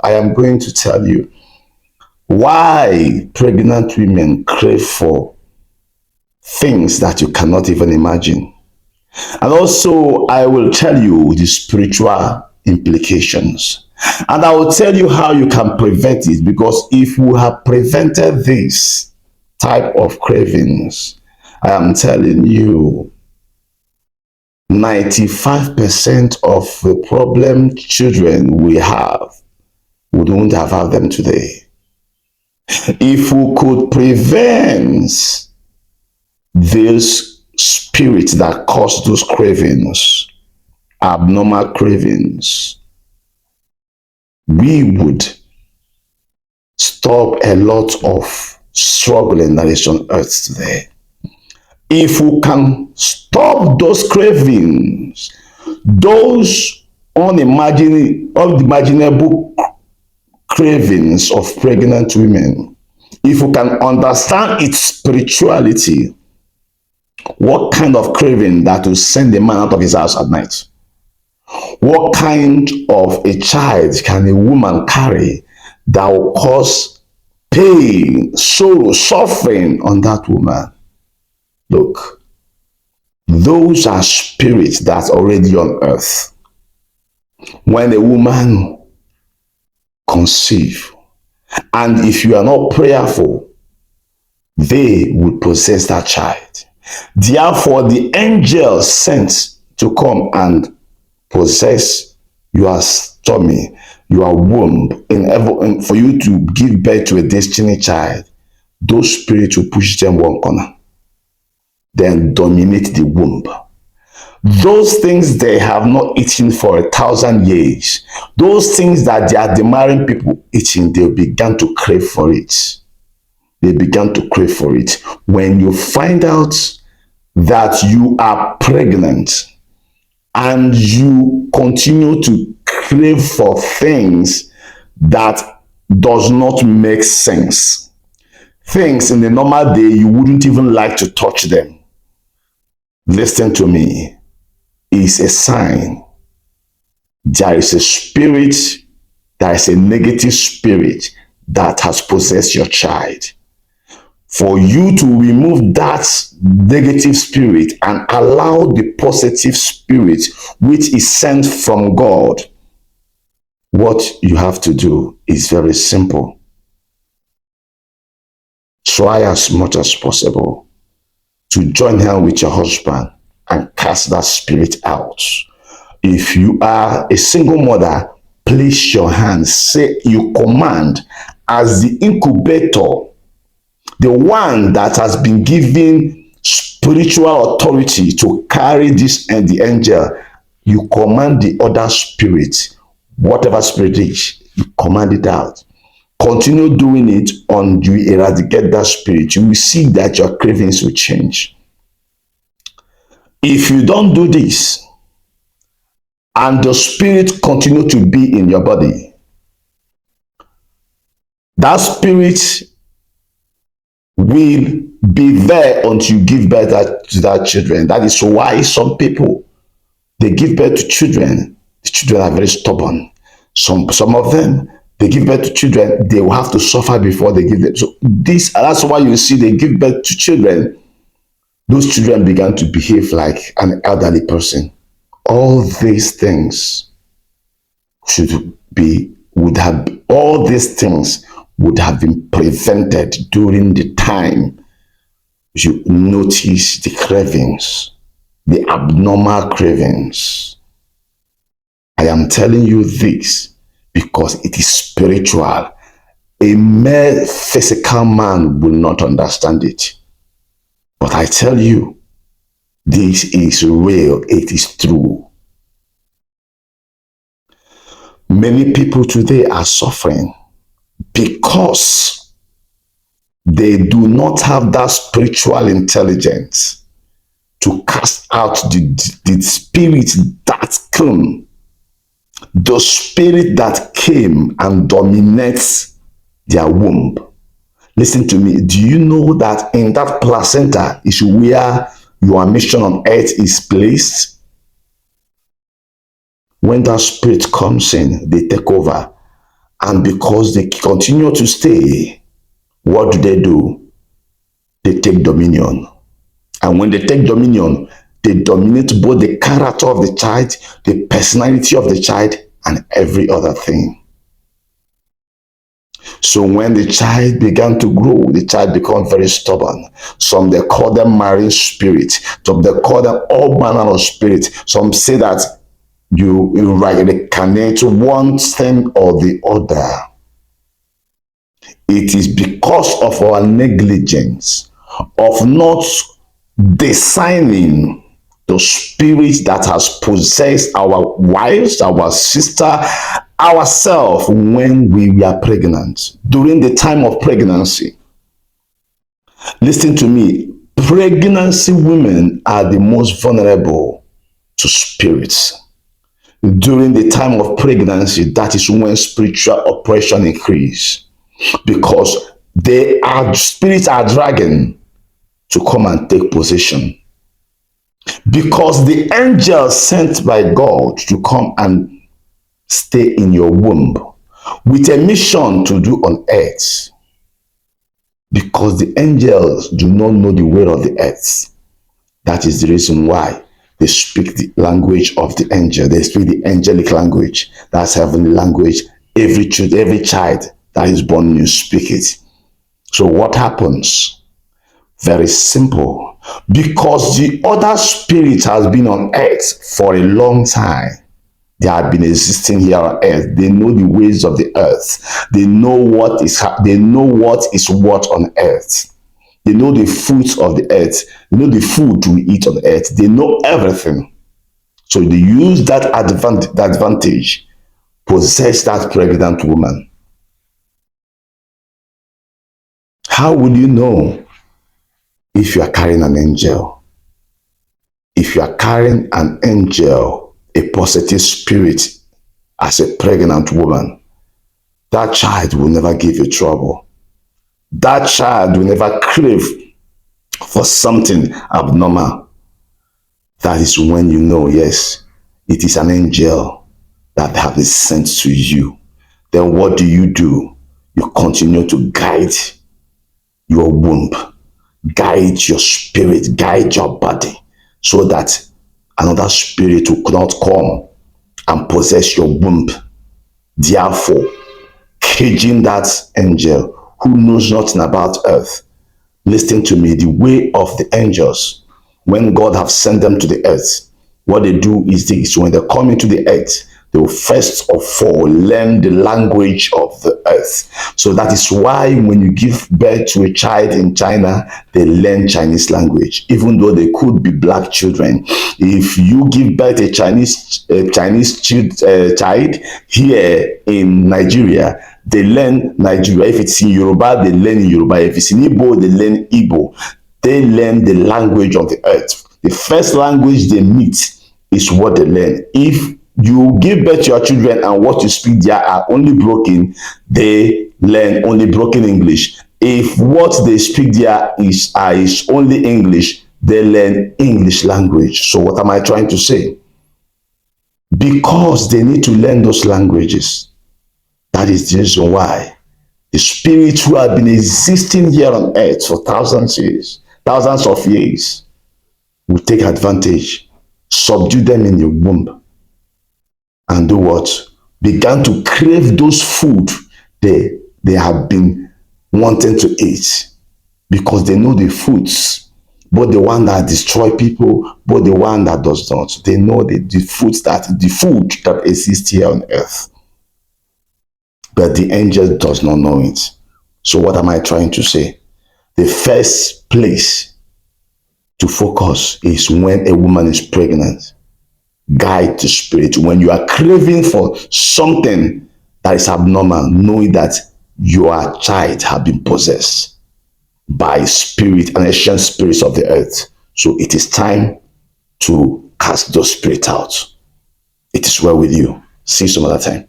I am going to tell you why pregnant women crave for things that you cannot even imagine. And also, I will tell you the spiritual implications. And I will tell you how you can prevent it, because if we have prevented this type of cravings, I am telling you, 95% of the problem children we have, we don't have had them today. If we could prevent these spirits that cause those cravings, abnormal cravings, we would stop a lot of struggling that is on earth today. If we can stop those cravings, those unimaginable cravings of pregnant women, if we can understand its spirituality, what kind of craving that will send a man out of his house at night? What kind of a child can a woman carry that will cause pain, sorrow, suffering on that woman? Look, those are spirits that's already on earth. When a woman conceive, and if you are not prayerful, they will possess that child. Therefore, the angel sent to come and possess your stomach, your womb, for you to give birth to a destiny child, those spirits will push them one corner, then dominate the womb. Those things they have not eaten for 1,000 years, those things that they are demanding people eating, they began to crave for it. They began to crave for it. When you find out that you are pregnant and you continue to crave for things that does not make sense, things in the normal day you wouldn't even like to touch them, listen to me, is a sign there is a spirit, there is a negative spirit that has possessed your child. For you to remove that negative spirit and allow the positive spirit which is sent from God, what you have to do is very simple. Try as much as possible to join hands with your husband and cast that spirit out. If you are a single mother, place your hands, say you command as the incubator, the one that has been given spiritual authority to carry this, and the angel, you command the other spirit, whatever spirit is, you command it out. Continue doing it until you eradicate that spirit. You will see that your cravings will change. If you don't do this, and the spirit continue to be in your body, that spirit will be there until you give birth to that children. That is why some people, they give birth to children. The children are very stubborn. Some of them, they give birth to children, they will have to suffer before they give them. So that's why you see they give birth to children. Those children began to behave like an elderly person. All these things would have been prevented during the time you notice the cravings, the abnormal cravings. I am telling you this because it is spiritual. A mere physical man will not understand it. But I tell you, this is real, it is true. Many people today are suffering because they do not have that spiritual intelligence to cast out the spirit that came, the spirit that came and dominates their womb. Listen to me. Do you know that in that placenta is where your mission on earth is placed? When that spirit comes in, they take over And because they continue to stay, what do? They take dominion. And when they take dominion, they dominate both the character of the child, the personality of the child, and every other thing. So when the child began to grow, the child became very stubborn. Some they call them marine spirit. Some they call them all manner of spirit. Some say that you reincarnate one thing or the other. It is because of our negligence of not discerning the spirit that has possessed our wives, our sister, ourselves when we were pregnant. During the time of pregnancy, listen to me, pregnancy women are the most vulnerable to spirits. During the time of pregnancy, that is when spiritual oppression increase because spirits are dragging to come and take possession. Because the angel sent by God to come and stay in your womb with a mission to do on earth. Because the angels do not know the way of the earth. That is the reason why they speak the language of the angel. They speak the angelic language. That's heavenly language. Every child that is born, you speak it. So what happens? Very simple. Because the other spirit has been on earth for a long time. They have been existing here on earth. They know the ways of the earth. They know what is what on earth. They know the fruits of the earth. They know the food we eat on earth. They know everything. So they use that advantage, possess that pregnant woman. How will you know if you are carrying an angel? If you are carrying an angel, a positive spirit, as a pregnant woman, that child will never give you trouble. That child will never crave for something abnormal. That is when you know, yes, it is an angel that has been sent to you. Then what do? You continue to guide your womb, guide your spirit, guide your body, so that another spirit will not come and possess your womb. Therefore, caging that angel who knows nothing about earth. Listen to me, the way of the angels, when God have sent them to the earth, what they do is this: when they come into the earth, they will first of all learn the language of the earth. So that is why when you give birth to a child in China, they learn Chinese language, even though they could be black children. If you give birth to a Chinese child here in Nigeria, they learn Nigeria. If it's in Yoruba, they learn in Yoruba. If it's in Igbo, they learn Igbo. They learn the language of the earth. The first language they meet is what they learn. If you give birth to your children and what you speak there are only broken, they learn only broken English. If what they speak there is only English, they learn English language. So what am I trying to say? Because they need to learn those languages. That is the reason why the spirits who have been existing here on earth for thousands of years, will take advantage, subdue them in your womb, and do what? Began to crave those food they have been wanting to eat, because they know the foods, both the one that destroy people, both the one that does not. They know the food that exists here on earth. But the angel does not know it. So what am I trying to say? The first place to focus is when a woman is pregnant. Guide the spirit. When you are craving for something that is abnormal, knowing that your child has been possessed by spirit and ancient spirits of the earth. So it is time to cast those spirits out. It is well with you. See you some other time.